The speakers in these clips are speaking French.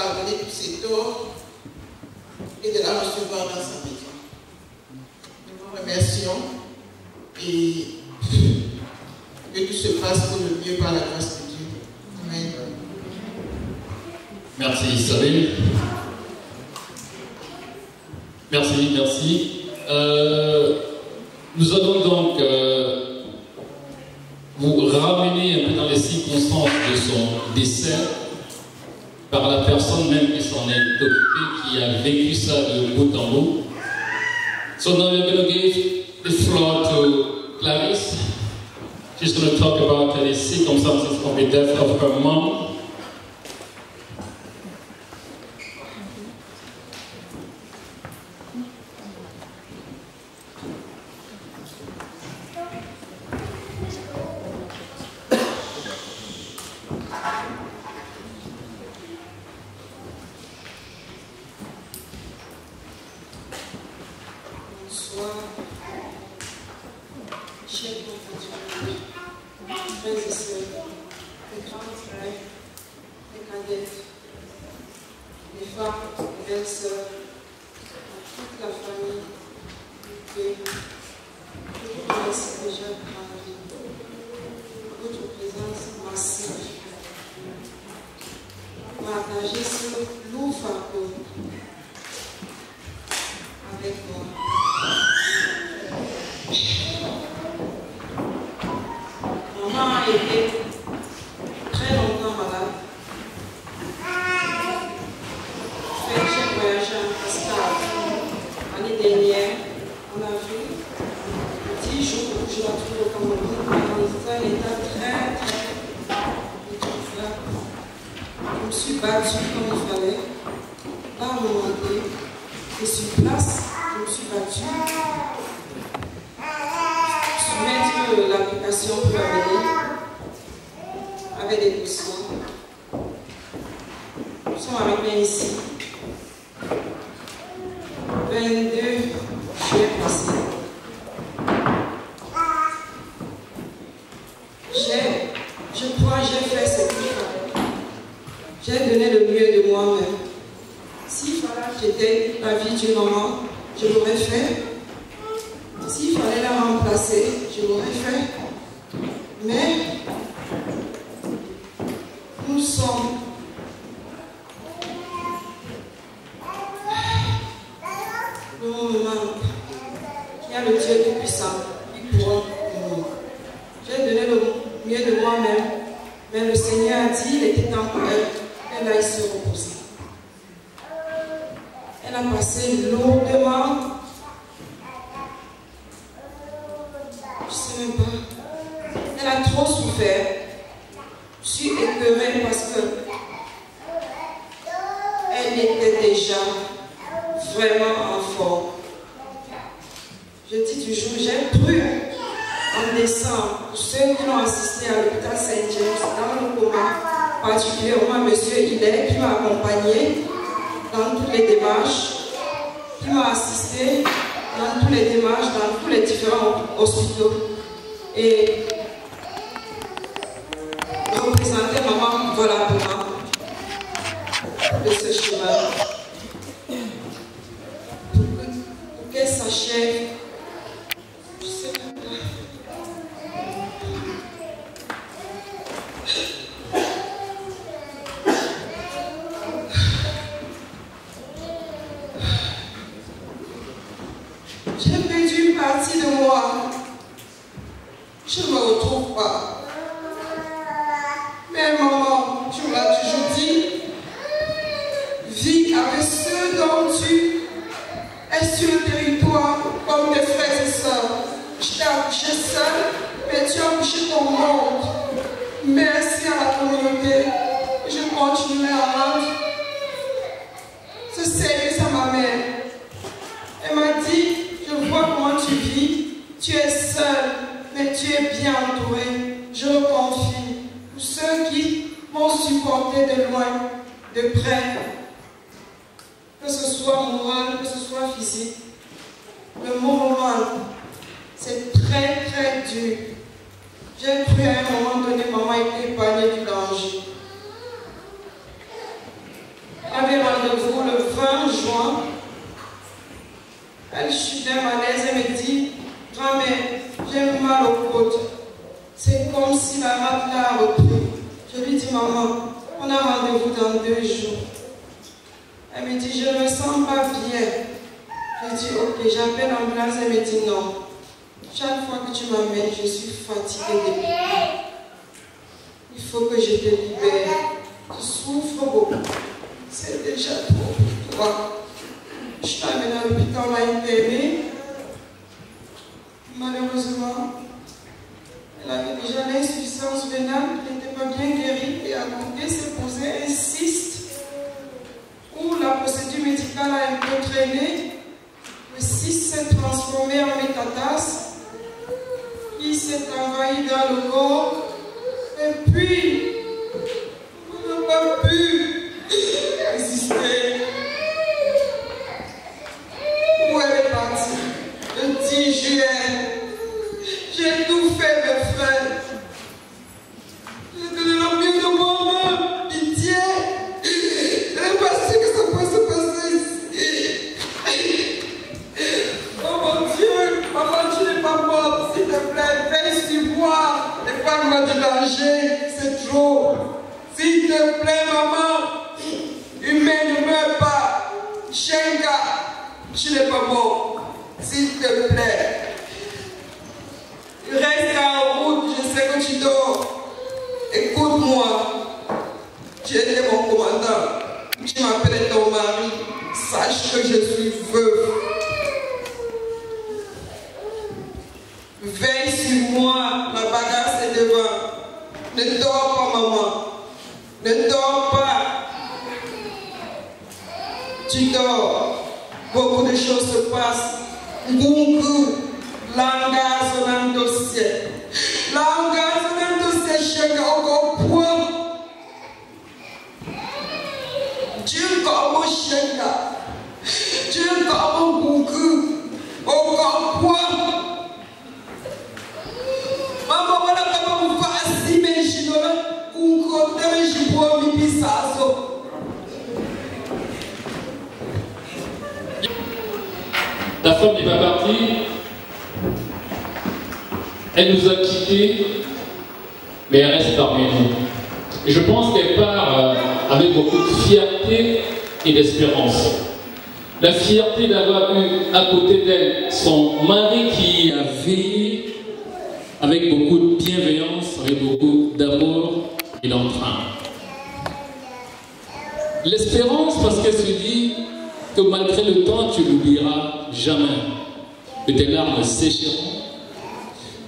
pardonner tous ses torts et de la recevoir dans sa maison. Nous vous remercions et que tout se passe pour le mieux par la grâce de Dieu. Amen. Merci Isabelle. Merci. Nous allons donc vous ramener un peu dans les circonstances de son décès par la personne même qui s'en est occupée, qui a vécu ça de bout en bout. So now we're going to give the floor to Clarisse. She's going to talk about the circumstances of the death of her mom. rendez-vous le 20 juin. Elle chute d'un malaise et me dit, grand-mère, j'ai mal aux côtes. C'est comme si la rate l'a repris. Je lui dis, maman, on a rendez-vous dans 2 jours. Elle me dit, je ne me sens pas bien. Je dis, ok, j'appelle l'ambulance. Elle me dit, non. Chaque fois que tu m'amènes, je suis fatiguée depuis. Il faut que je te libère. Tu souffres beaucoup. C'est déjà trop pour toi. Je suis amenée à l'hôpital, on m'a internée. Malheureusement, elle avait déjà l'insuffisance vénale, elle n'était pas bien guérie et a donc s'est posé un cyste où la procédure médicale a un peu traîné. Le cyste s'est transformé en métatase qui s'est envahi dans le corps et puis on n'a pas pu résister. Où elle est partie? Le 10 juillet, j'ai tout fait, mes frères. J'ai donné le mieux de moi-même. Pitié. Je n'ai pas su que ça pouvait se passer ici. Oh mon Dieu, maman, tu n'es pas morte, s'il te plaît. Veille sur moi. Ne pas me de danger, c'est trop. S'il te plaît, maman. Humain ne meurt pas. Shenga, tu n'es pas mort. S'il te plaît. Reste en route, je sais que tu dors. Écoute-moi. Tu étais mon commandant. Tu m'appelles ton mari. Sache que je suis veuve. Veille sur moi. Ma bagarre c'est devant. Ne dors pas, maman. Ne dors pas. Tu dors. Beaucoup de choses se passent. Ngungu, langa son dossier. Langa son dossier, chèque encore point. Dieu comme chèque. Dieu comme ngungu. Encore point. Maman, voilà comment vous faites si mes chinois, ngungu, t'es mes chinois, mi pisazo. Ta femme n'est pas partie, elle nous a quittés, mais elle reste parmi nous. Et je pense qu'elle part avec beaucoup de fierté et d'espérance. La fierté d'avoir eu à côté d'elle son mari qui a veillé avec beaucoup de bienveillance, avec beaucoup d'amour et d'entrain. L'espérance parce qu'elle se dit que malgré le temps, tu n'oublieras jamais que tes larmes sécheront,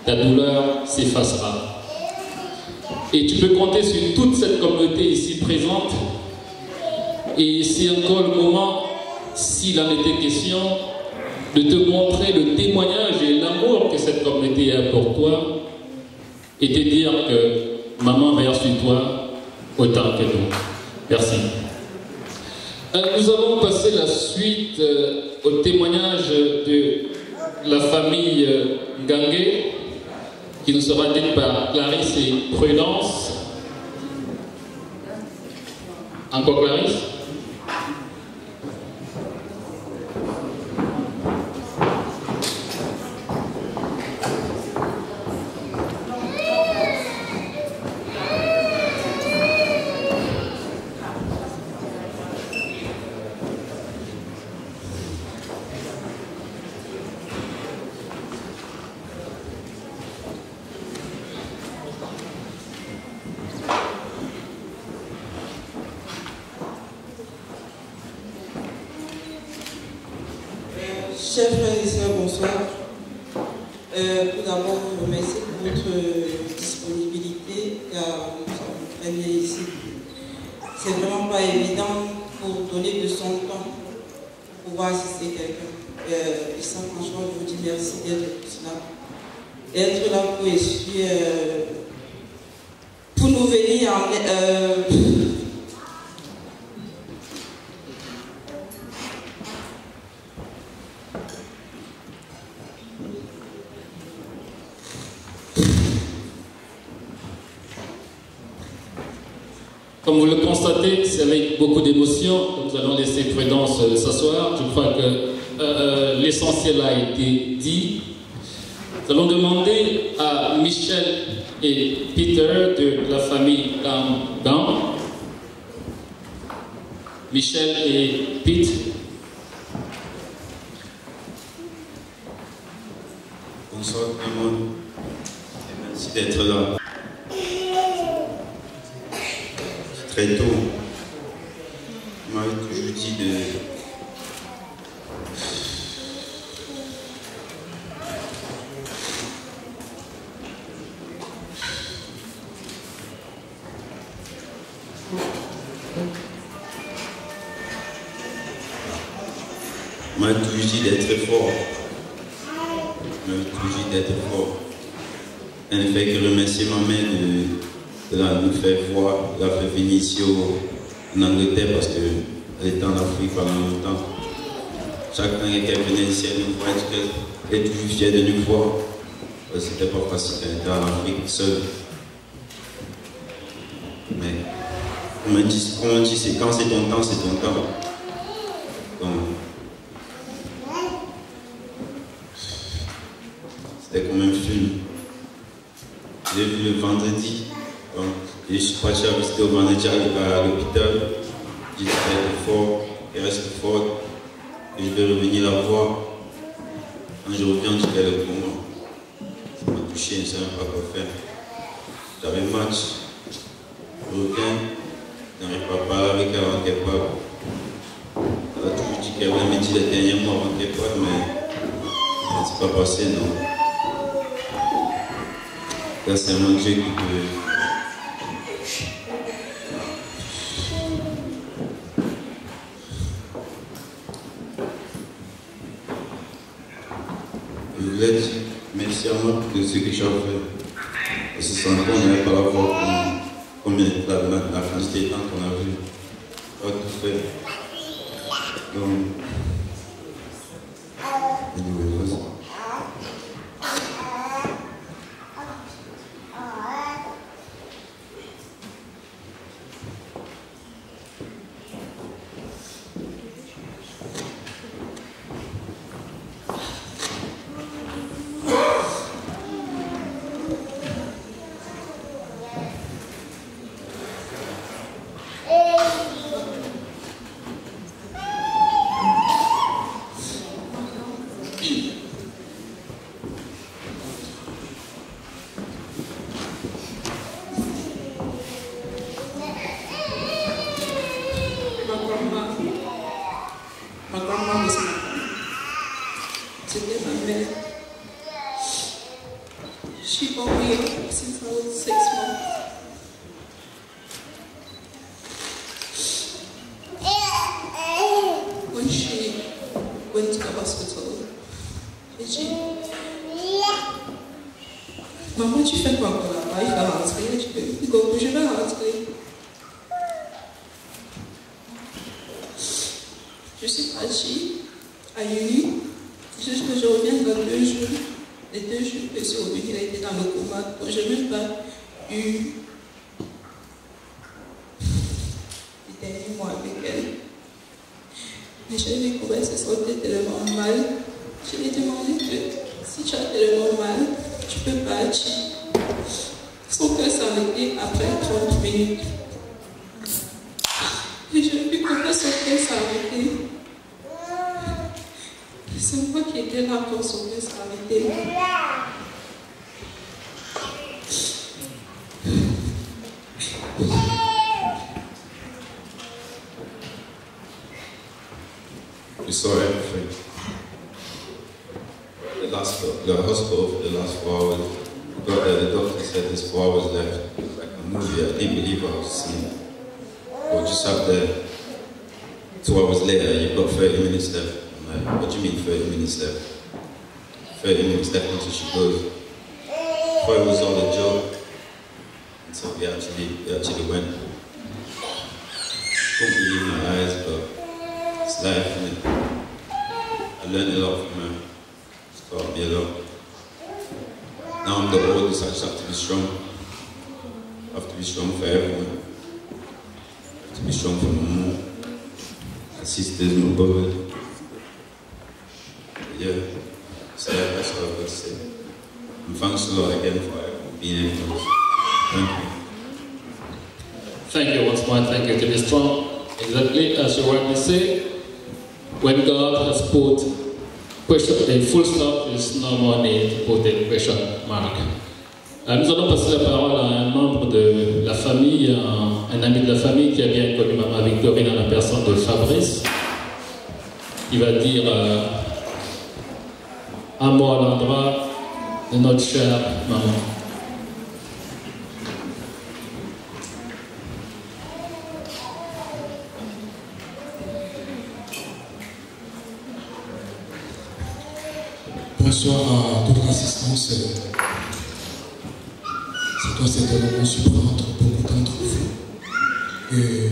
ta douleur s'effacera. Et tu peux compter sur toute cette communauté ici présente. Et c'est encore le moment, s'il en était question, de te montrer le témoignage et l'amour que cette communauté a pour toi et te dire que maman veille sur toi autant que nous. Merci. Nous allons passer la suite au témoignage de la famille Gangue, qui nous sera dit par Clarisse et Prudence. Encore Clarisse? Chers frères et sœurs, bonsoir. Tout d'abord, je vous remercie pour votre disponibilité car nous sommes très bien ici. C'est vraiment pas évident pour donner de son temps pour pouvoir assister quelqu'un. Et ça, franchement, je vous dis merci d'être là pour essuyer, pour nous venir en Comme vous le constatez, c'est avec beaucoup d'émotion. Nous allons laisser Prudence s'asseoir. Je crois que l'essentiel a été dit. Nous allons demander à Michel et Peter de la famille Gang. Michel et Pete. Bonsoir tout le monde et merci d'être là. Très tôt, on m'avait toujours dit on m'a toujours dit d'être fort. On m'a toujours dit d'être fort. Elle ne fait que remercier ma mère de nous faire voir, de la faire venir ici en Angleterre parce qu'elle était en Afrique pendant longtemps. Chaque fois qu'elle venait ici, elle nous voit, elle est toujours fière de nous voir. C'était pas facile qu'elle était en Afrique seule. Mais on m'a dit, c'est quand c'est ton temps, c'est ton temps. Donc, c'était comme un film. J'ai vu le vendredi. Donc, je suis parti à visiter au vendredi à l'hôpital. J'ai dit d'être fort, et reste fort. Et je vais revenir la voir. Quand je reviens, je fais le coma. Ça m'a touché, je ne savais pas quoi faire. J'avais match. Je reviens, je n'arrive pas à parler avec elle avant qu'elle parle. Elle a toujours dit qu'elle voulait me dire les derniers mots avant qu'elle parle, mais ça ne s'est pas passé, non. Là, c'est un Dieu qui peut. Je voulais dire merci à moi de ce que j'ai fait. Parce que sans quoi on n'avait pas la voir comme la quantité de temps qu'on a vu. Pas tout fait. Donc, ma grand-mère was c'était ma mère. She brought me up since I was 6 months. When she went to the hospital, she dit, maman, tu fais quoi encore là-bas? Il va rentrer. Je vais rentrer. Je suis partie à Uni, juste que je reviens dans 2 jours. Les 2 jours que je suis revenue, il a été dans le coma, donc je n'ai même pas eu les derniers mois avec elle. Mais je l'ai découvert, se sentait tellement mal. Je lui ai demandé que si tu as tellement mal, tu peux partir. Son cœur s'est arrêté après 30 minutes. Et je n'ai vu comment son cœur s'est arrêté. C'est moi qui étais là quand son cœur s'est arrêté. We saw everything. The hospital for the last 4 hours. We got there, the doctor said there's 4 hours left. It was like a movie. I didn't believe what I was seeing. We just sat there. 2 hours later, you've got 30 minutes left. I'm like, what do you mean 30 minutes left? 30 minutes left until she goes. I thought it was all a joke. Until we actually went. Couldn't believe my eyes, but it's life, isn't it? I learned a lot from her. It's taught me a lot. Now I'm the oldest, I just have to be strong. I have to be strong for everyone. to be strong for my mom, my sisters, my brother. Yeah, so that's what I've got to say. And thanks a lot again for being able to. Thank you. Thank you once more. Thank you to be strong. Exactly as you rightly say, when God has put a full stop, there's no more need to put a question mark. Nous allons passer la parole à un membre de la famille, un ami de la famille qui a bien connu Maman Victorine à la personne de Fabrice. Il va dire un mot à l'endroit de notre chère maman. Bonsoir à toute l'assistance. C'est toi, c'est un moment suprême entre beaucoup d'entre vous. Et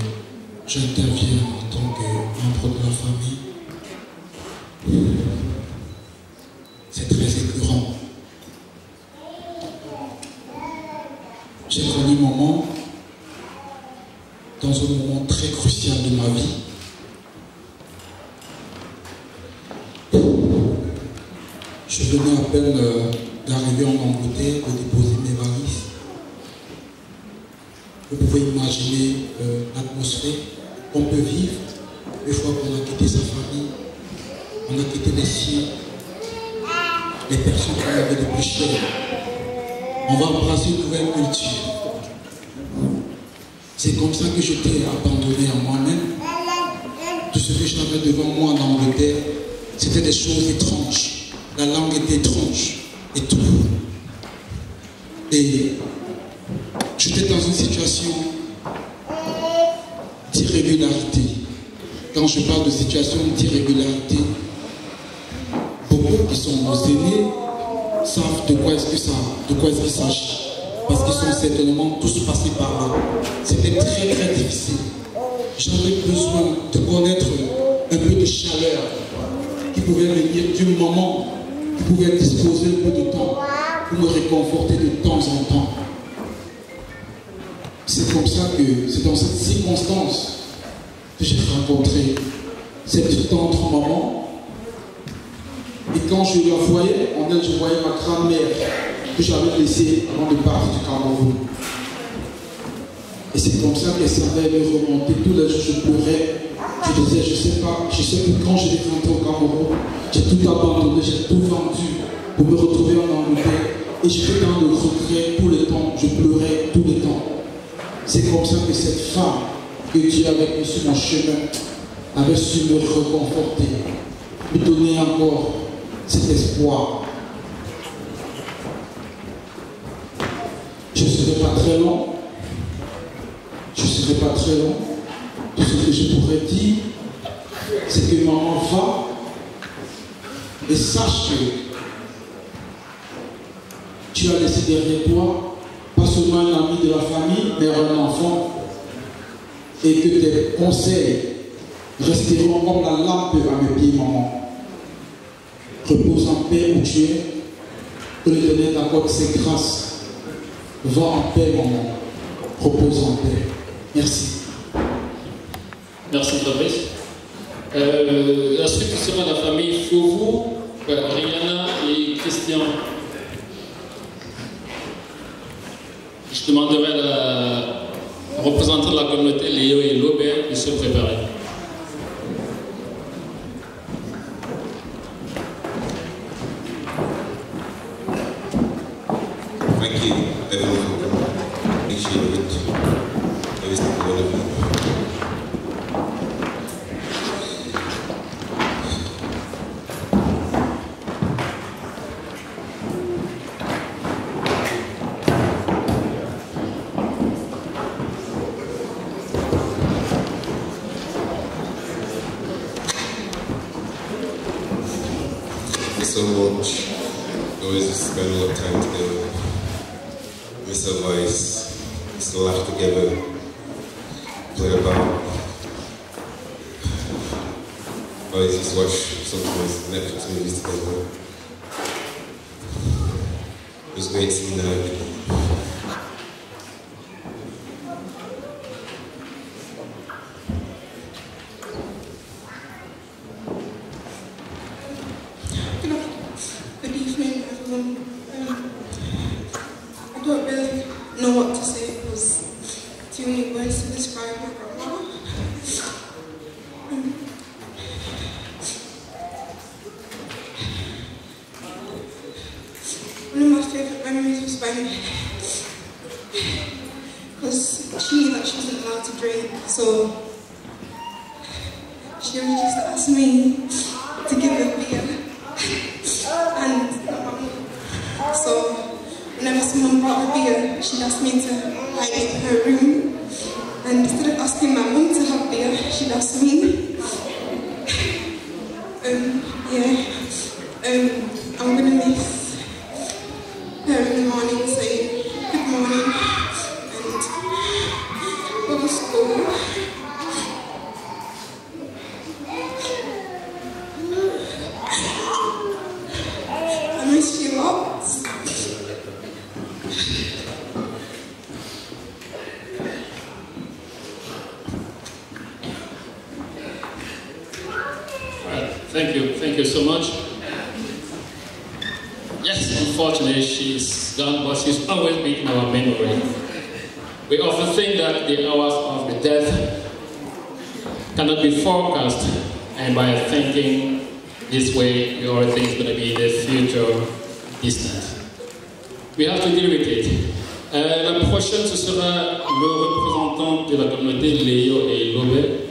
j'interviens en tant que membre de la famille. C'est très écœurant. J'ai connu maman dans un moment très crucial de ma vie. Je venais à peine d'arriver en Angleterre, de déposer mes valises. Vous pouvez imaginer l'atmosphère qu'on peut vivre une fois qu'on a quitté sa famille, on a quitté les siens, les personnes qu'on avait les plus chères. On va embrasser une nouvelle culture. C'est comme ça que j'étais abandonné à moi-même. Tout ce que j'avais devant moi en Angleterre, c'était des choses étranges. La langue était étrange et tout. Et j'étais dans une situation d'irrégularité. Quand je parle de situation d'irrégularité, beaucoup qui sont nos aînés savent de quoi est-ce qu'il s'agit. Parce qu'ils sont certainement tous passés par là. C'était très très difficile. J'avais besoin de connaître un peu de chaleur qui pouvait venir du moment, qui pouvait disposer un peu de temps pour me réconforter de temps en temps. C'est comme ça que, c'est dans cette circonstance que j'ai rencontré cette tendre maman. Et quand je la voyais, en elle, je voyais ma grand-mère que j'avais laissée avant de partir du Cameroun. Et c'est comme ça qu'elle savait me remonter. Tous les jours, je pleurais. Je disais, je sais que quand je suis rentré au Cameroun, j'ai tout abandonné, j'ai tout vendu pour me retrouver en Angleterre. Et j'étais dans le regret tout le temps, je pleurais tout le temps. C'est comme ça que cette femme que Dieu avait mis sur mon chemin avait su me reconforter, me donner encore cet espoir. Je ne serai pas très long. Je ne serai pas très long. Tout ce que je pourrais dire, c'est que maman va et sache que tu as laissé derrière toi pas seulement un ami de la famille, mais un enfant, et que tes conseils resteront comme la lampe à mes pieds, maman. Repose en paix où tu es, que l'Éternel t'accorde ses grâces. Va en paix, maman. Repose en paix. Merci. Merci Fabrice. La suite sera la famille Fouvou, Rihanna et Christian. Je demanderai à la représentante de la communauté, Léo et Lobert, de se préparer. Thank you, everyone, for coming. Appreciate it. Every single one of you. So much. Always just spend a lot of time together. Miss advice. Used to laugh together. Play about. Always just watch sometimes Netflix movies together. It was great seeing her. phone because she knew that she wasn't allowed to drink, so she only just asked me to give her beer. And so whenever someone brought her beer, she'd ask me to hide it in her room. And instead of asking my mum to have beer, she'd ask me. I'm gonna miss her in the morning saying good morning and go to school. I miss you lots. Thank you so much. Yes, unfortunately she's gone, but she's always been in our memory. We often think that the hours of the death cannot be forecast, and by thinking this way, we already think it's going to be the future distant. We have to deal with it. La prochaine, ce sera le représentant de la communauté Léo et Lobé.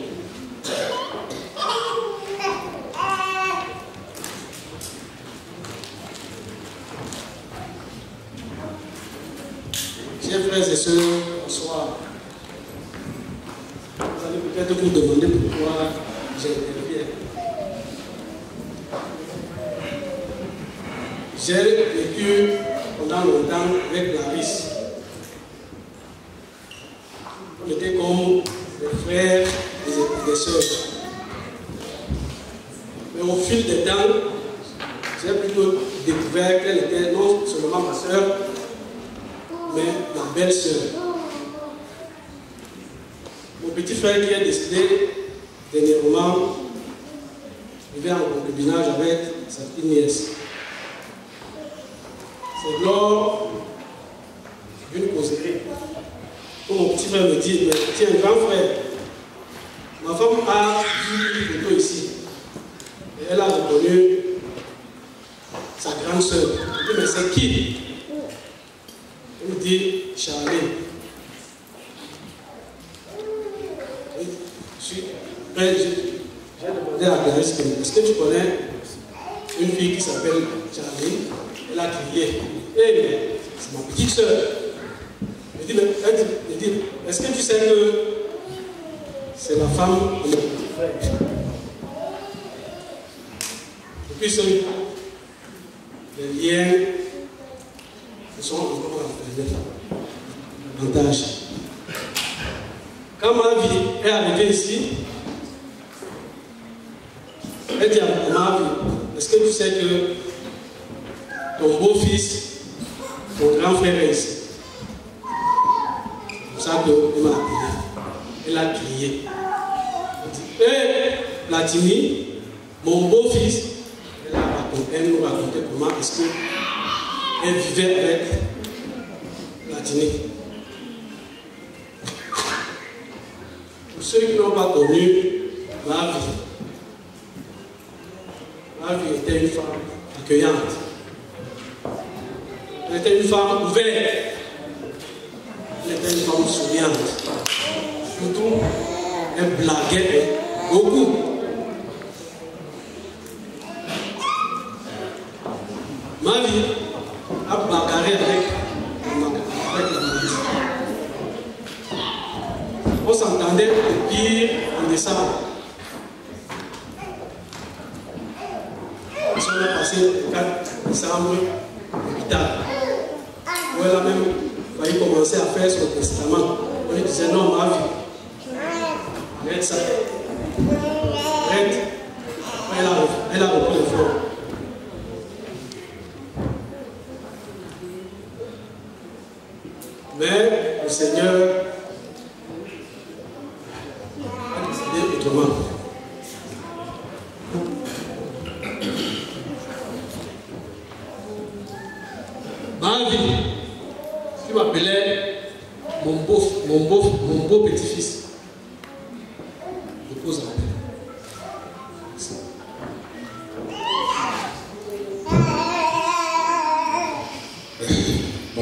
Chers frères et sœurs, bonsoir. Vous allez peut-être vous demander pourquoi j'interviens. J'ai vécu pendant longtemps avec Clarisse. On était comme des frères et des sœurs. Mais au fil des temps, j'ai plutôt découvert qu'elle était non seulement ma sœur, mais ma belle-sœur. Mon petit frère qui est décédé dernièrement vivait en concubinage avec sa petite nièce. C'est lors d'une causerie que mon petit frère me dit, mais tiens, grand frère, ma femme a vu une photo ici. Et elle a reconnu sa grande sœur. Je dis, mais c'est qui? Il me dit, Charlie. J'ai demandé à Clarisse, est-ce que tu connais une fille qui s'appelle Charlie? Elle a crié. Eh bien, c'est ma petite soeur. Il dit, est-ce que tu sais que c'est la femme de mon petit frère? Depuis ce jour, les liens sont encore davantage. Quand ma vie est arrivée ici, elle dit à ma vie, est-ce que tu sais que ton beau-fils, ton grand frère est ici? C'est pour ça qu'elle m'a appelé. Elle a crié. Elle dit, hé, Platini, mon beau-fils, elle nous racontait comment est-ce qu'elle vivait avec Platini. Pour ceux qui n'ont pas connu ma vie était une femme accueillante. Elle était une femme ouverte. Elle était une femme souriante. Surtout, elle blaguait beaucoup. Ma vie a bagarré avec la maladie. On s'entendait de pire en décembre. On a passé le 4 décembre à l'hôpital. Où elle a même failli commencer à faire son testament. On lui disait non, ma vie. Arrête ça. Arrête. Elle a repris le fond. Mais le Seigneur a décidé autrement. Ma vie, qui m'appelait mon beau petit-fils, repose en paix.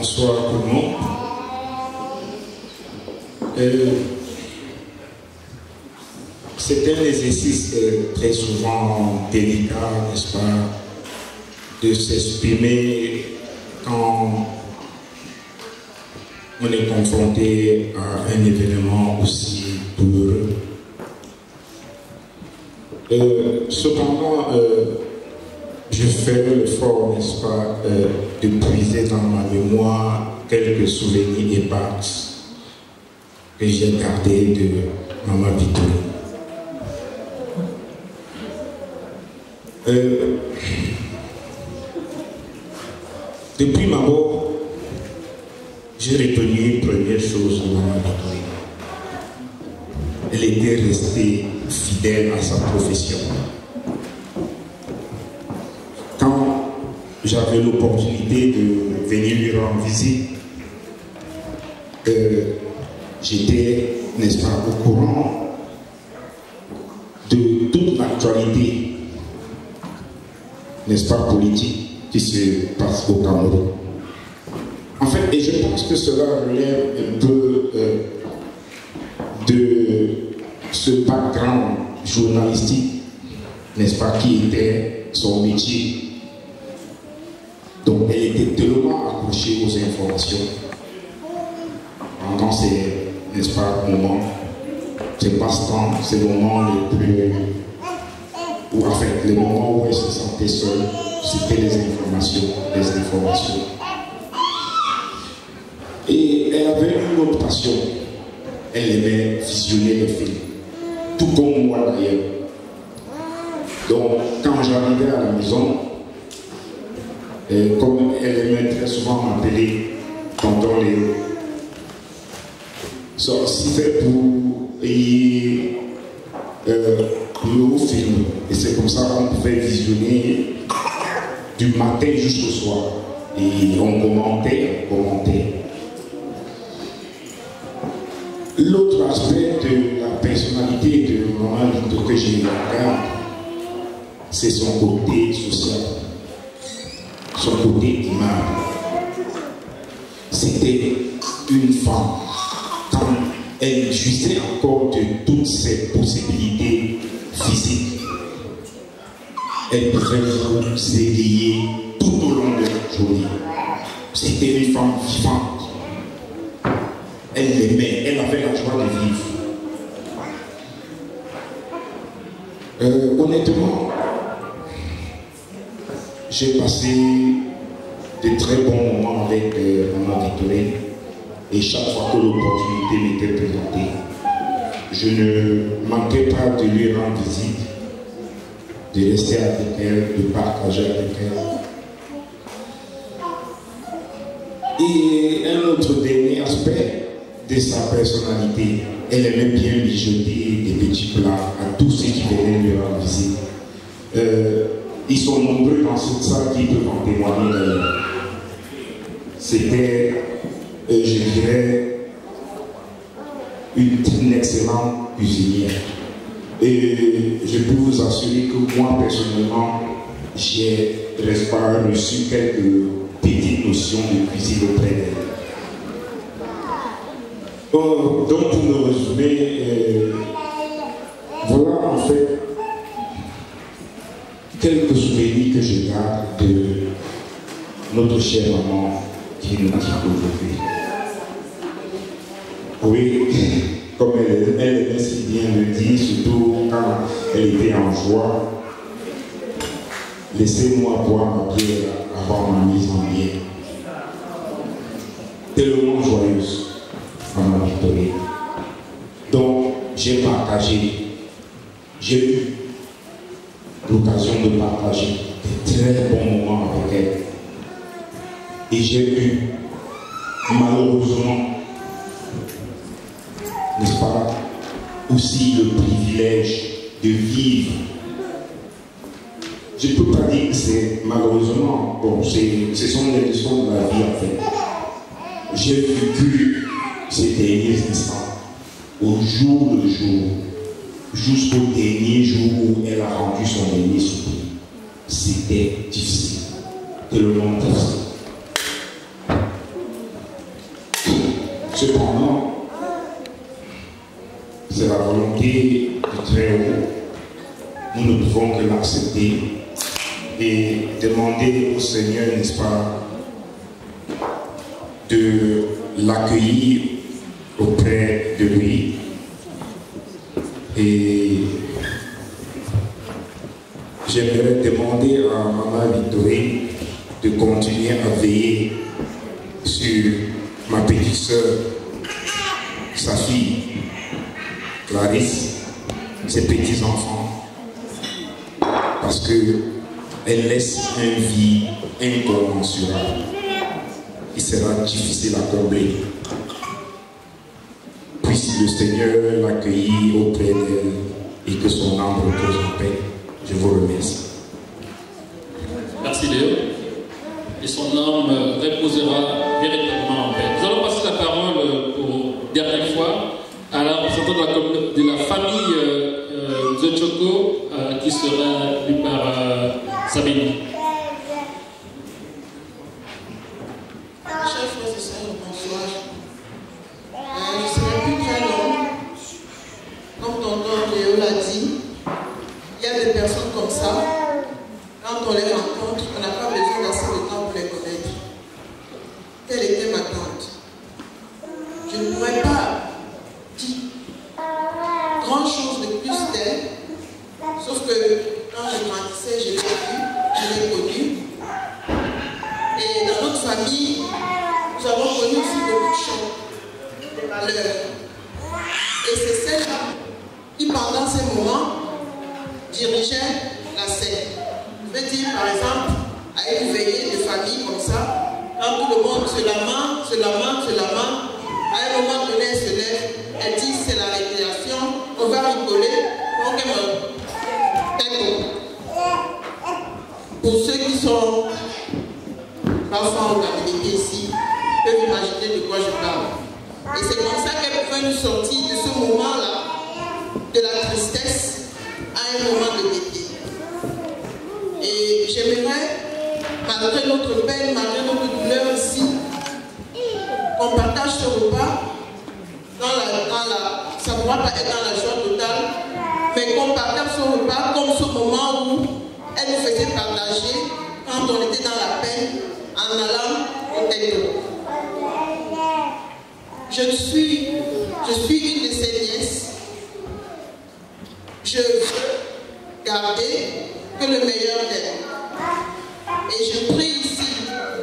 Bonsoir tout le monde. C'est un exercice très souvent délicat, n'est-ce pas, de s'exprimer quand on est confronté à un événement aussi douloureux. Cependant, je fais l'effort, n'est-ce pas, de puiser dans ma mémoire quelques souvenirs épars que j'ai gardés de Maman Victorine. Depuis ma mort, j'ai retenu une première chose de Maman Victorine. Elle était restée fidèle à sa profession. Quand j'avais l'opportunité de venir lui rendre visite, j'étais, n'est-ce pas, au courant de toute l'actualité, n'est-ce pas, politique qui se passe au Cameroun. En fait, et je pense que cela relève un peu de ce background journalistique, n'est-ce pas, qui était son métier. Donc elle était tellement accrochée aux informations pendant ces, n'est-ce pas, moments, ces passe-temps, ces moments les plus, ou en fait, les moments où elle se sentait seule, c'était les informations. Et elle avait une autre passion. Elle aimait visionner les films, tout comme moi d'ailleurs. Donc, quand j'arrivais à la maison, comme elle aimait très souvent m'appeler Tonton Léo, si fait pour payer le film. Et c'est comme ça qu'on pouvait visionner du matin jusqu'au soir. Et on commentait. L'autre aspect de la personnalité de Maman Victorine que j'ai regarde, c'est son côté social, son côté aimable. C'était une femme, quand elle jouissait encore de toutes ses possibilités physiques, elle pouvait vous égayer tout au long de la journée. C'était une femme vivante. Elle l'aimait, elle avait la joie de vivre. Honnêtement, j'ai passé de très bons moments avec Maman Victorine, et chaque fois que l'opportunité m'était présentée, je ne manquais pas de lui rendre visite, de rester avec elle, de partager avec elle. Et un autre dernier aspect de sa personnalité, elle aimait bien mijoter des petits plats à tous ceux qui venaient lui rendre visite. Ils sont nombreux dans cette salle qui peuvent en témoigner d'ailleurs. C'était, je dirais, une excellente cuisinière. Et je peux vous assurer que moi, personnellement, j'ai reçu quelques petites notions de cuisine auprès d'elle. Donc, pour me résumer, voilà en fait quelques souvenirs que je garde de notre chère maman qui nous quitte aujourd'hui. Oui, comme elle aimait si bien le dire, surtout quand elle était en joie, laissez-moi boire ma bière avant ma mise en bière. Tellement joyeuse, Maman Victorine. Donc, j'ai partagé, j'ai eu l'occasion de partager de très bons moments avec elle. Et j'ai eu, malheureusement, n'est-ce pas, aussi le privilège de vivre. Je ne peux pas dire que c'est malheureusement, bon, ce sont les leçons de la vie en fait. J'ai vécu ces derniers instants, au jour le jour, jusqu'au dernier jour où elle a rendu son dernier soupir. C'était difficile, tellement difficile. bonté du Très-Haut, nous ne pouvons que l'accepter et demander au Seigneur, n'est-ce pas, de l'accueillir auprès de lui. Et j'aimerais demander à Maman Victorine de continuer à veiller sur ma petite sœur, sa fille, Clarisse, ses petits-enfants, parce qu'elle laisse un vide incommensurable. Il sera difficile à combler. Puisse le Seigneur l'accueillir auprès d'elle et que son âme repose en paix. Je vous remercie. Merci Léo. Et son âme reposera véritablement en paix. Nous allons passer la parole pour dernière fois à la représentante de la famille Nzotchoko qui sera lue par Sabine. Chers frères et sœurs, bonsoir. Je ne serai plus très long. Comme tonton Léo l'a dit, il y a des personnes comme ça. Quand on les rencontre, on n'a pas besoin d'assez de temps pour les connaître. Telle était ma tante. Je ne pourrais pas dire grand chose de plus d'elle, sauf que quand je grandissais, je l'ai vue, je l'ai connue. Et dans notre famille, nous avons connu aussi beaucoup de choses, des valeurs. Et c'est celle-là qui, pendant ces moments, dirigeait la scène. Je veux dire, par exemple, à une veillée de famille comme ça, quand tout le monde se lamente, à un moment donné, elle se lève, elle dit c'est la récréation, on va rigoler, donc elle me... Pour ceux qui sont parfois en communauté ici, peuvent imaginer de quoi je parle. Et c'est comme ça qu'elle pouvait nous sortir de ce moment-là, de la tristesse, à un moment de gaieté. Et j'aimerais, malgré notre peine, malgré notre douleur ici, qu'on partage ce repas, ça ne pourra pas être dans la joie totale, mais qu'on partage ce repas comme ce moment où elle nous faisait partager quand on était dans la peine, en allant au templo. Je suis une de ses nièces. Je veux garder que le meilleur d'elle. Et je prie ici,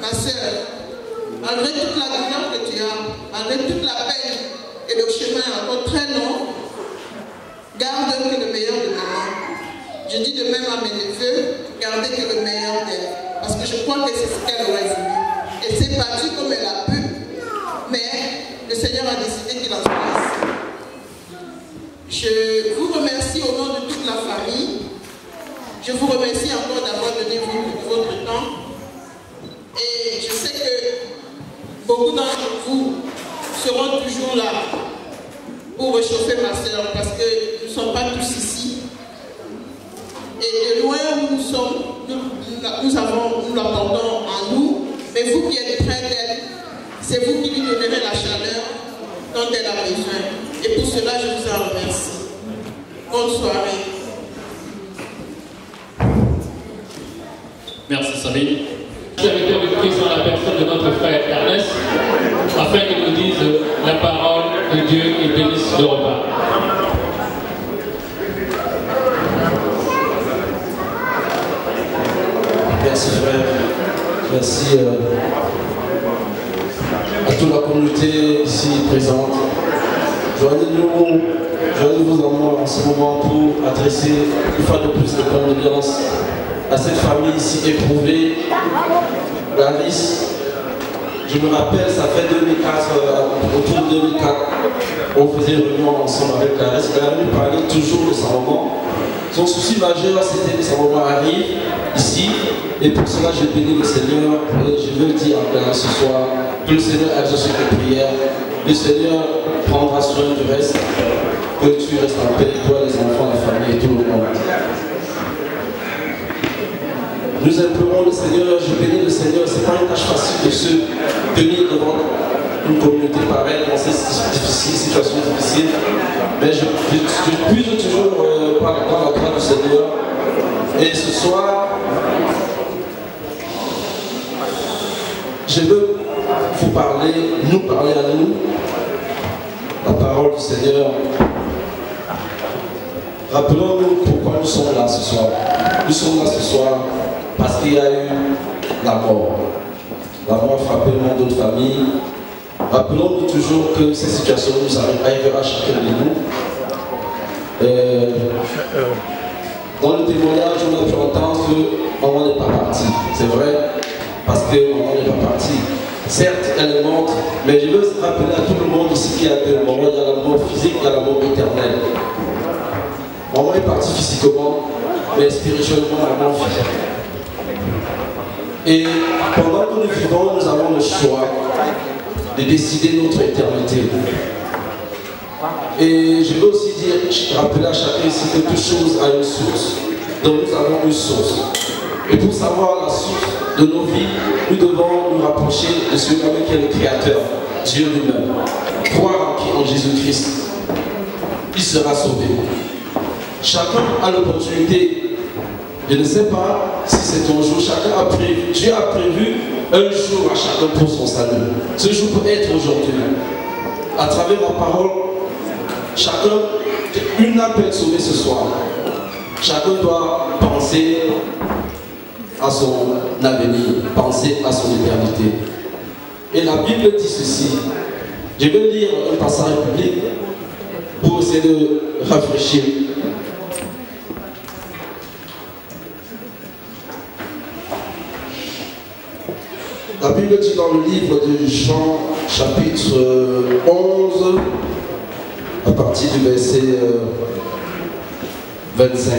ma soeur, malgré toute la douleur que tu as, malgré toute la peine et le chemin est encore très long, garde que le meilleur de maman. Je dis de même à mes neveux, gardez que le meilleur d'elle. Parce que je crois que c'est ce qu'elle aurait voulu. Elle s'est battue comme elle a pu, mais le Seigneur a décidé qu'il en soit ainsi. Je vous remercie au nom de toute la famille. Je vous remercie encore d'avoir donné votre temps. Et je sais que beaucoup d'entre vous seront toujours là pour réchauffer ma soeur parce que nous ne sommes pas tous ici. Et de loin où nous sommes, nous l'apportons en nous. Mais vous qui êtes près d'elle, c'est vous qui lui donnerez la chaleur dont elle a besoin. Et pour cela, je vous en remercie. Bonne soirée. Merci Sabine. Serviteur de Christ en la personne de notre frère Ernest, afin qu'il nous dise la parole de Dieu et bénisse le repas. Merci frère. Merci à toute la communauté ici présente. Joignez-vous en moi en ce moment pour adresser une fois de plus de condoléances à cette famille ici éprouvée, Clarisse. Je me rappelle, ça fait 2004, autour de 2004, on faisait une réunion ensemble avec Clarisse. Elle nous parlait toujours de sa maman. Son souci majeur, c'était que sa maman arrive ici. Et pour cela, je bénis le Seigneur. Et je veux dire encore ce soir que le Seigneur exauce tes prières. Le Seigneur prendra soin du reste. Que tu restes en paix, toi, les enfants, la famille et tout le monde. Nous implorons le Seigneur, je bénis le Seigneur. Ce n'est pas une tâche facile de se tenir devant une communauté pareille dans ces situations difficiles. Mais je puise toujours par la grâce du Seigneur. Et ce soir, je veux vous parler, nous parler à nous, la parole du Seigneur. Rappelons-nous pourquoi nous sommes là ce soir. Nous sommes là ce soir parce qu'il y a eu la mort. La mort a frappé le monde de notre famille. Rappelons-nous toujours que ces situations nous arriveront à chacun de nous. Dans le témoignage, on a pu entendre que maman n'est pas partie. C'est vrai, parce que maman n'est pas partie. Certes, elle est morte, mais je veux rappeler à tout le monde ici qu'il y a deux morts. Il y a la mort physique, il y a la mort éternelle. Maman est partie physiquement, mais spirituellement, maman vit. Et pendant que nous vivons, nous avons le choix de décider notre éternité. Et je veux aussi rappeler à chacun ici que toute chose a une source. Donc nous avons une source. Et pour savoir la source de nos vies, nous devons nous rapprocher de celui-là qui est le Créateur, Dieu lui-même. Croire en Jésus-Christ, il sera sauvé. Chacun a l'opportunité, je ne sais pas si c'est ton jour, chacun a prévu, Dieu a prévu un jour à chacun pour son salut. Ce jour peut être aujourd'hui. À travers ma parole, chacun, une âme peut être sauvée ce soir. Chacun doit penser à son avenir, penser à son éternité. Et la Bible dit ceci. Je vais lire un passage biblique pour essayer de rafraîchir. La Bible dit dans le livre de Jean, chapitre 11, à partir du verset 25.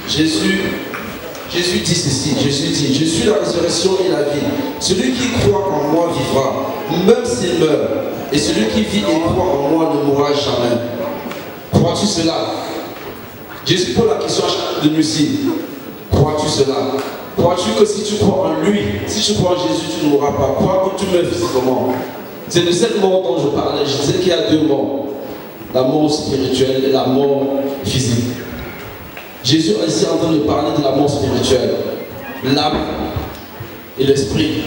Jésus dit ceci, Jésus dit, je suis la résurrection et la vie. Celui qui croit en moi vivra, même s'il meurt. Et celui qui vit et croit en moi ne mourra jamais. Crois-tu cela? Jésus pose la question à chacun de nous ici. Crois-tu cela? Crois-tu que si tu crois en lui, si tu crois en Jésus, tu ne mourras pas? Crois que tu meurs physiquement. C'est de cette mort dont je parlais. Je disais qu'il y a deux morts. La mort spirituelle et la mort physique. Jésus est ici en train de parler de la mort spirituelle. L'âme et l'esprit.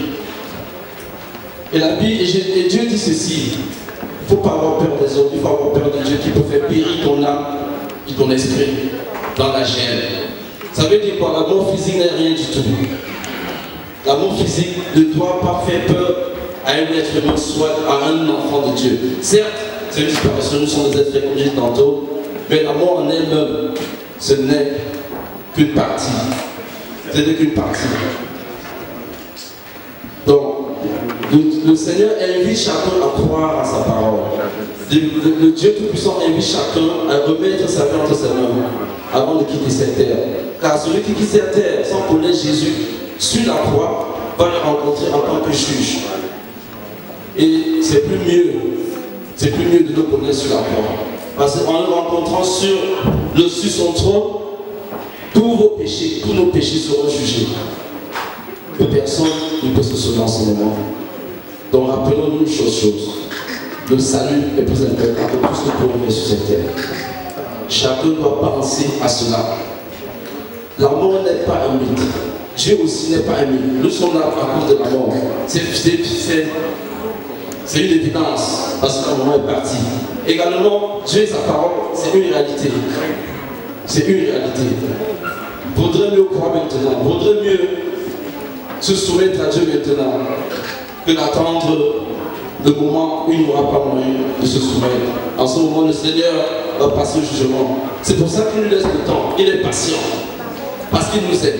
Et la Bible, et Dieu dit ceci. Il ne faut pas avoir peur des hommes, il faut avoir peur de Dieu qui peut faire périr ton âme et ton esprit dans la chaîne. Ça veut dire quoi? La mort physique n'est rien du tout. La mort physique ne doit pas faire peur à un être humain, soit à un enfant de Dieu. Certes, c'est une disparition, nous sommes des êtres comme j'ai dit tantôt, mais la mort en elle-même, ce n'est qu'une partie. Ce n'est qu'une partie. Donc, le Seigneur invite chacun à croire à sa parole. Le Dieu Tout-Puissant invite chacun à remettre sa vie entre ses mains avant de quitter cette terre. Car celui qui quitte cette terre sans connaître Jésus sur la croix va le rencontrer en tant que juge. Et c'est plus mieux de le connaître sur la croix. Parce qu'en le rencontrant sur son trône, tous nos péchés seront jugés. Et personne ne peut se sauver en ce moment. Donc rappelons-nous une chose. Le salut est plus important que tout ce que nous pouvons sur cette terre. Chacun doit penser à cela. La mort n'est pas un mythe. Dieu aussi n'est pas un mythe. Nous sommes là à cause de la mort. C'est une évidence, parce que la mort est partie. Également, Dieu et sa parole, c'est une réalité. C'est une réalité. Vaudrait mieux croire maintenant. Vaudrait mieux se soumettre à Dieu maintenant que d'attendre le moment où il n'aura pas moyen de se soumettre. En ce moment, le Seigneur va passer au jugement. C'est pour ça qu'il nous laisse le temps. Il est patient. Parce qu'il nous aime.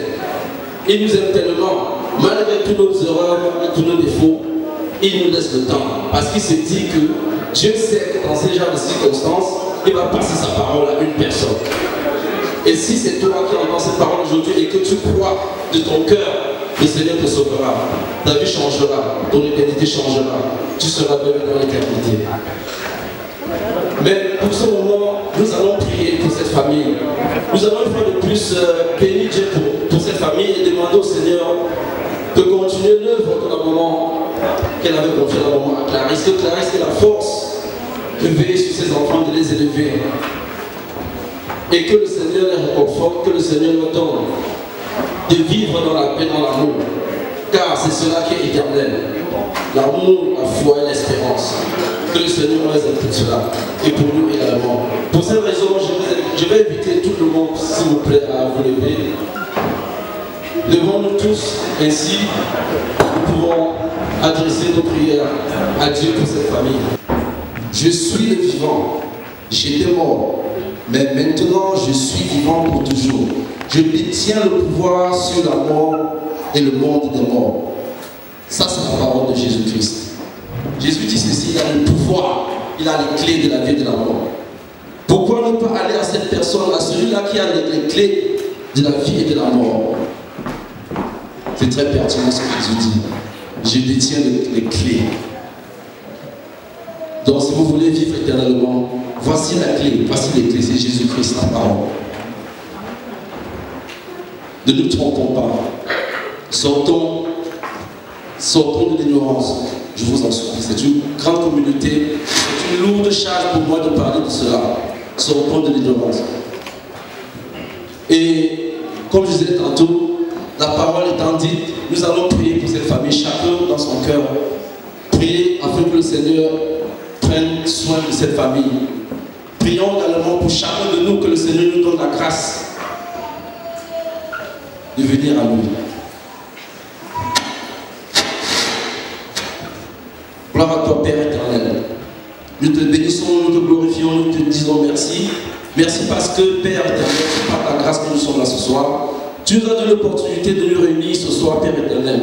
Il nous aime tellement. Malgré tous nos erreurs et tous nos défauts, il nous laisse le temps. Parce qu'il s'est dit que Dieu sait que dans ces genres de circonstances, il va passer sa parole à une personne. Et si c'est toi qui entends cette parole aujourd'hui et que tu crois de ton cœur, le Seigneur te sauvera. Ta vie changera. Ton éternité changera. Tu seras béni dans l'éternité. Mais pour ce moment, nous allons prier pour cette famille. Nous allons une fois de plus bénir Dieu pour cette famille et demander au Seigneur de continuer l'œuvre de la maman qu'elle avait confié à la maman à Clarisse. Que Clarisse ait la force de veiller sur ses enfants, de les élever. Et que le Seigneur les réconforte, que le Seigneur nous donne de vivre dans la paix, dans l'amour. Car c'est cela qui est éternel. L'amour, la foi et l'espérance. Que le Seigneur nous aide cela. Et pour nous également. Pour cette raison, je vais inviter tout le monde, s'il vous plaît, à vous lever. Devant nous tous, ainsi, nous pouvons adresser nos prières à Dieu pour cette famille. Je suis le vivant. J'étais mort. Mais maintenant, je suis vivant pour toujours. Je détiens le pouvoir sur la mort et le monde des morts. Ça, c'est la parole de Jésus-Christ. Jésus dit ceci, il a le pouvoir, il a les clés de la vie et de la mort. Pourquoi ne pas aller à cette personne, à celui-là qui a les clés de la vie et de la mort? C'est très pertinent ce que Jésus dit. Je détiens les clés. Donc si vous voulez vivre éternellement, voici la clé, voici les clés, c'est Jésus-Christ, la parole. Ne nous trompons pas. Sortons de l'ignorance. Je vous en supplie. C'est une grande communauté. C'est une lourde charge pour moi de parler de cela. Sortons de l'ignorance. Et comme je disais tantôt, la parole étant dite, nous allons prier pour cette famille, chacun dans son cœur. Prier afin que le Seigneur prenne soin de cette famille. Prions également pour chacun de nous, que le Seigneur nous donne la grâce de venir à lui. Gloire à toi, Père éternel. Nous te bénissons, nous te glorifions, nous te disons merci. Merci parce que, Père éternel, c'est par ta grâce que nous sommes là ce soir. Tu nous as donné l'opportunité de nous réunir ce soir, Père éternel.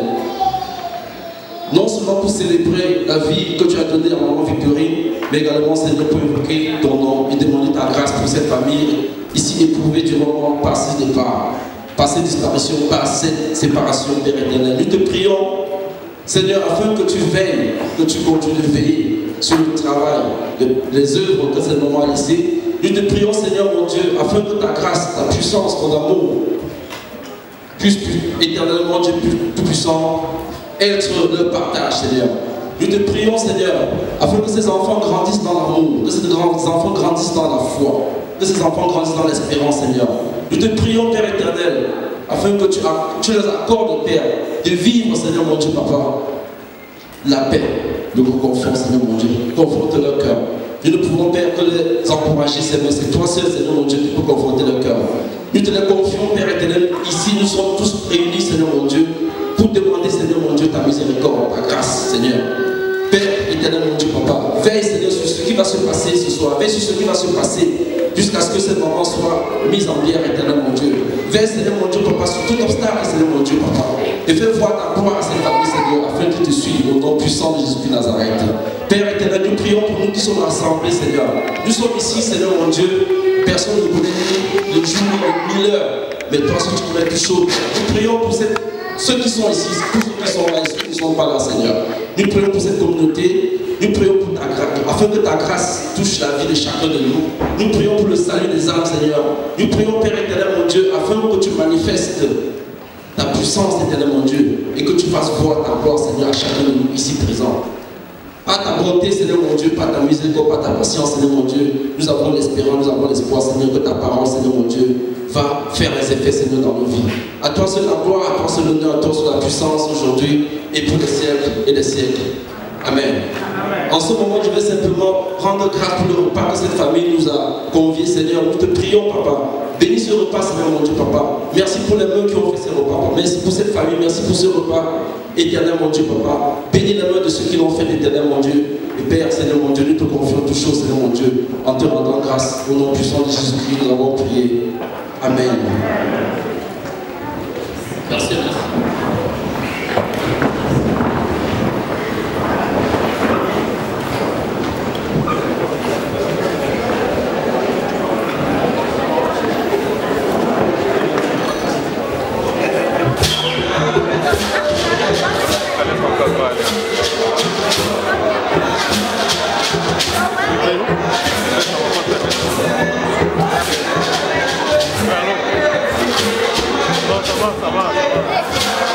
Non seulement pour célébrer la vie que tu as donnée à maman Victorine, mais également, Seigneur, pour évoquer ton nom et demander ta grâce pour cette famille ici éprouvée durant par ces départs, par ces disparitions, par cette séparation, Père éternel. Nous te prions, Seigneur, afin que tu veilles, que tu continues de veiller sur le travail, les œuvres que cette maman a laissées. Nous te prions, Seigneur, mon Dieu, afin que ta grâce, ta puissance, ton amour puisse éternellement, Dieu tout-puissant, être le partage, Seigneur. Nous te prions, Seigneur, afin que ces enfants grandissent dans l'amour, que ces enfants grandissent dans la foi, que ces enfants grandissent dans l'espérance, Seigneur. Nous te prions, Père éternel, afin que tu les accordes, Père, de vivre, Seigneur mon Dieu, Papa, la paix, le réconfort, Seigneur mon Dieu, conforte leur cœur. Nous ne pouvons, Père, que les encourager, Seigneur, c'est toi seul, Seigneur mon Dieu, qui peux conforter leur cœur. Nous te les confions, Père éternel, ici nous sommes tous réunis, Seigneur mon Dieu, pour demander, Seigneur mon Dieu, ta miséricorde, ta grâce, Seigneur. Père éternel, mon Dieu, Papa, veille, Seigneur, sur ce qui va se passer ce soir, veille sur ce qui va se passer jusqu'à ce que cette maman soit mise en bière, éternel, mon Dieu. Veille, Seigneur, mon Dieu, Papa, sur tout obstacle, Seigneur, mon Dieu, Papa. Et fais voir ta gloire à cette famille, Seigneur, afin qu'ils te suivent au nom puissant de Jésus de Nazareth. Père éternel, nous prions pour nous qui sommes rassemblés, Seigneur. Nous sommes ici, Seigneur, mon Dieu. Personne ne connaît ni le jour ni l'heure. Mais toi, si tu connais toutes choses, nous prions pour ceux qui sont ici, tous ceux qui sont là et ceux qui ne sont pas là, Seigneur. Nous prions pour cette communauté. Nous prions pour ta grâce, afin que ta grâce touche la vie de chacun de nous. Nous prions pour le salut des âmes, Seigneur. Nous prions, Père éternel, mon Dieu, afin que tu manifestes ta puissance, éternel, mon Dieu, et que tu fasses voir ta gloire, Seigneur, à chacun de nous ici présents. Par ta bonté, Seigneur mon Dieu, par ta miséricorde, par ta patience, Seigneur mon Dieu, nous avons l'espérance, nous avons l'espoir, Seigneur, que ta parole, Seigneur mon Dieu, va faire les effets, Seigneur, dans nos vies. À toi seul la gloire, à toi seul l'honneur, à toi seul la puissance aujourd'hui et pour les siècles et les siècles. Amen. En ce moment, je vais simplement rendre grâce pour le repas que cette famille nous a conviés, Seigneur. Nous te prions, Papa. Bénis ce repas, Seigneur mon Dieu, Papa. Merci pour les mains qui ont fait ce repas, Papa. Merci pour cette famille, merci pour ce repas. Éternel, mon Dieu, Papa. Bénis les mains de ceux qui l'ont fait, éternel, mon Dieu. Et Père, Seigneur, mon Dieu, nous te confions toutes choses, Seigneur, mon Dieu, en te rendant grâce. Au nom puissant de Jésus-Christ, nous avons prié. Amen. Merci. Ça va.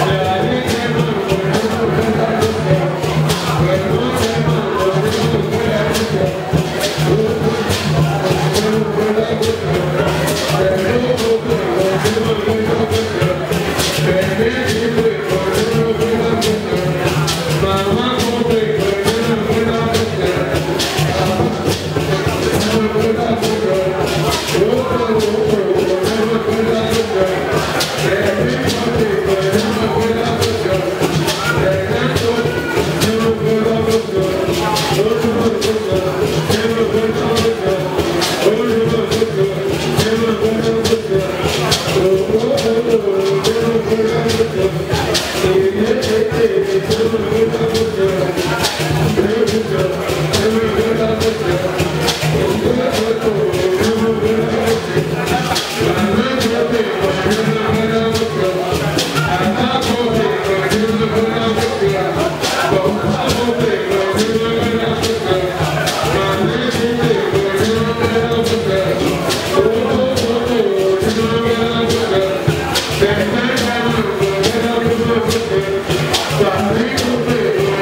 Thank you.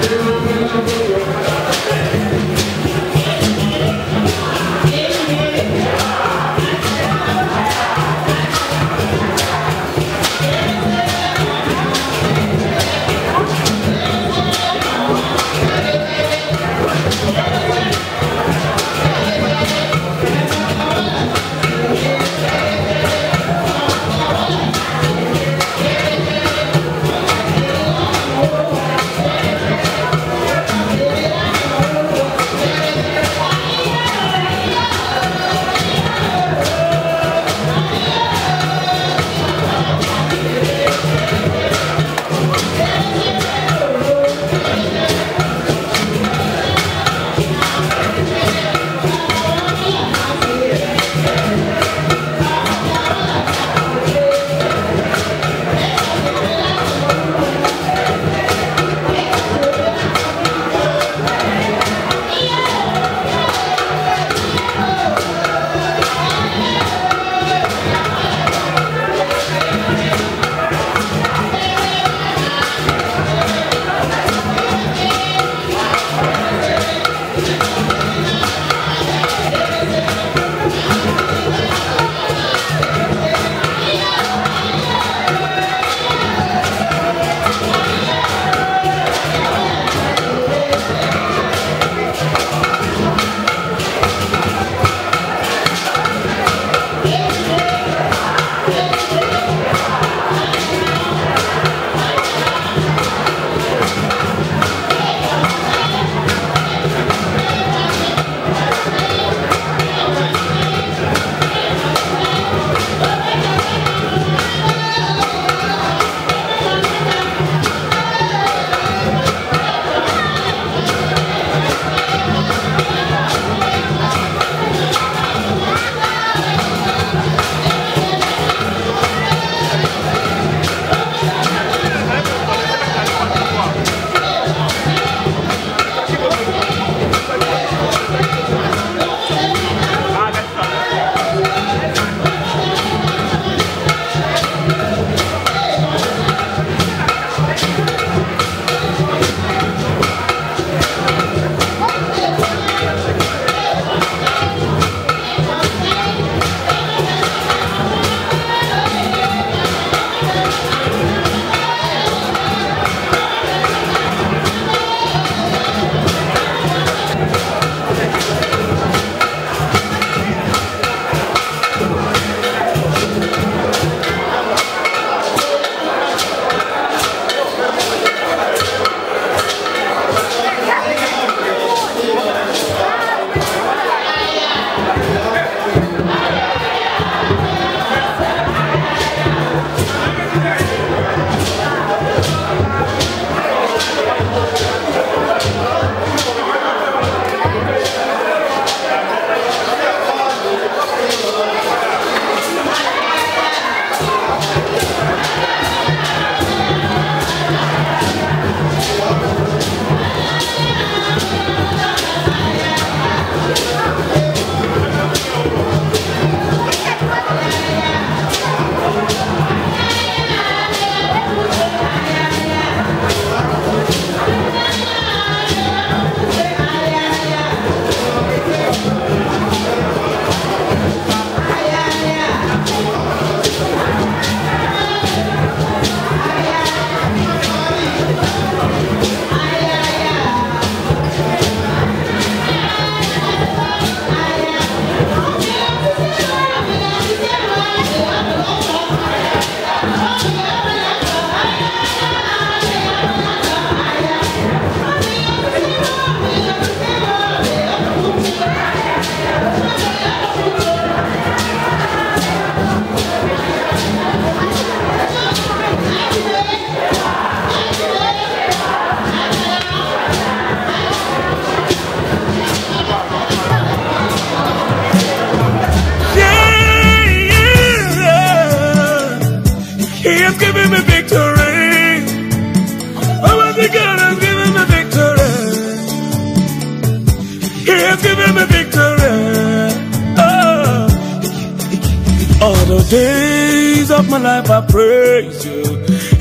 life, I praise you.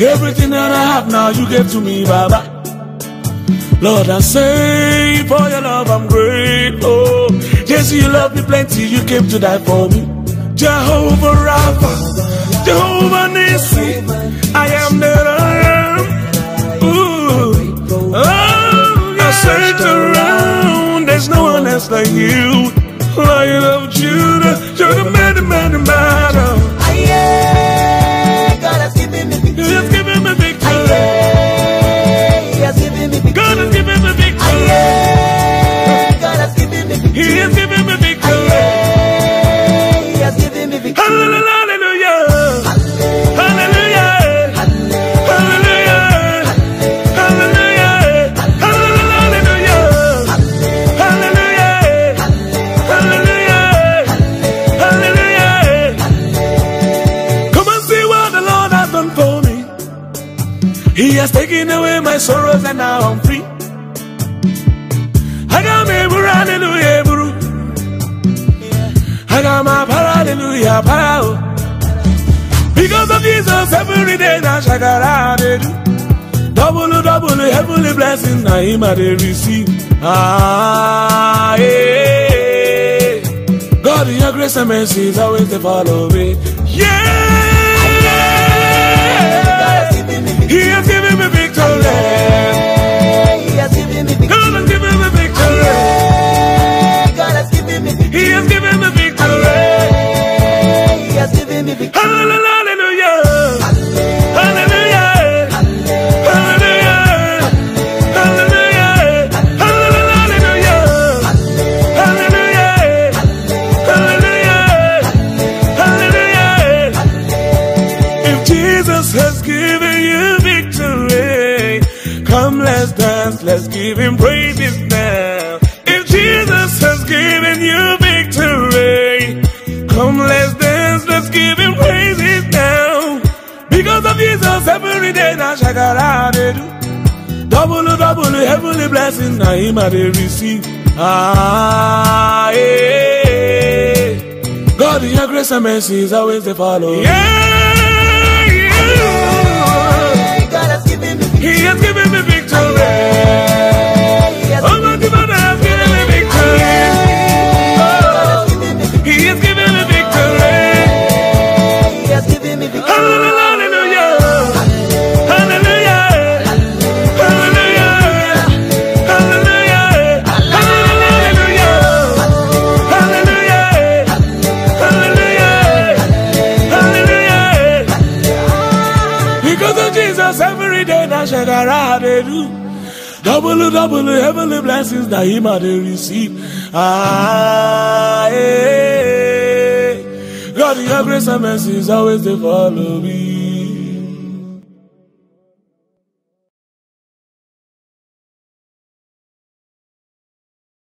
Everything that I have now, you gave to me, Baba. Lord, I say for your love, I'm grateful. Yes, you love me plenty, you came to die for me. Jehovah Rapha, Jehovah Nissi, I am that I am. Ooh. Oh, I search around, there's no one else like you. Lion of Judah, you're the man, the man, the man. God has given me victory. He has given me victory. He has given me victory. God has given me victory. God has given me victory. He has given me victory. He has given me victory. Hallelujah. He has taken away my sorrows and now I'm free. I got me, hallelujah, bro. I got my hallelujah, power. Because of Jesus, every day now shakara they do. Double, heavenly blessings now him I they receive. Ah, yeah. God, your grace and mercy is always to follow me. Yeah. He has given me victory. He has given me victory. God has given me victory. God has given me victory. He has given me victory. He has given me victory. Hallelujah. Hallelujah. Hallelujah. Hallelujah. Hallelujah. Hallelujah. Hallelujah. If Jesus has given you victory, come let's dance, let's give him praises now. If Jesus has given you victory, come let's dance, let's give him praises now. Because of Jesus, every day now shakara they do. Double, heavenly blessings now him I they receive. Ah, yeah. God, your grace and mercy is always to follow. Yeah. He has given me victory. Oh, my God has given me victory. Oh, He has given me victory. He has given me victory. Hallelujah. Hallelujah. Hallelujah. Hallelujah. Hallelujah. Hallelujah. Hallelujah. Hallelujah. Because of Jesus, every day now shakara they do. Double, heavenly blessings that him I they receive. Ah, yeah. God, your grace and mercy is always to follow me.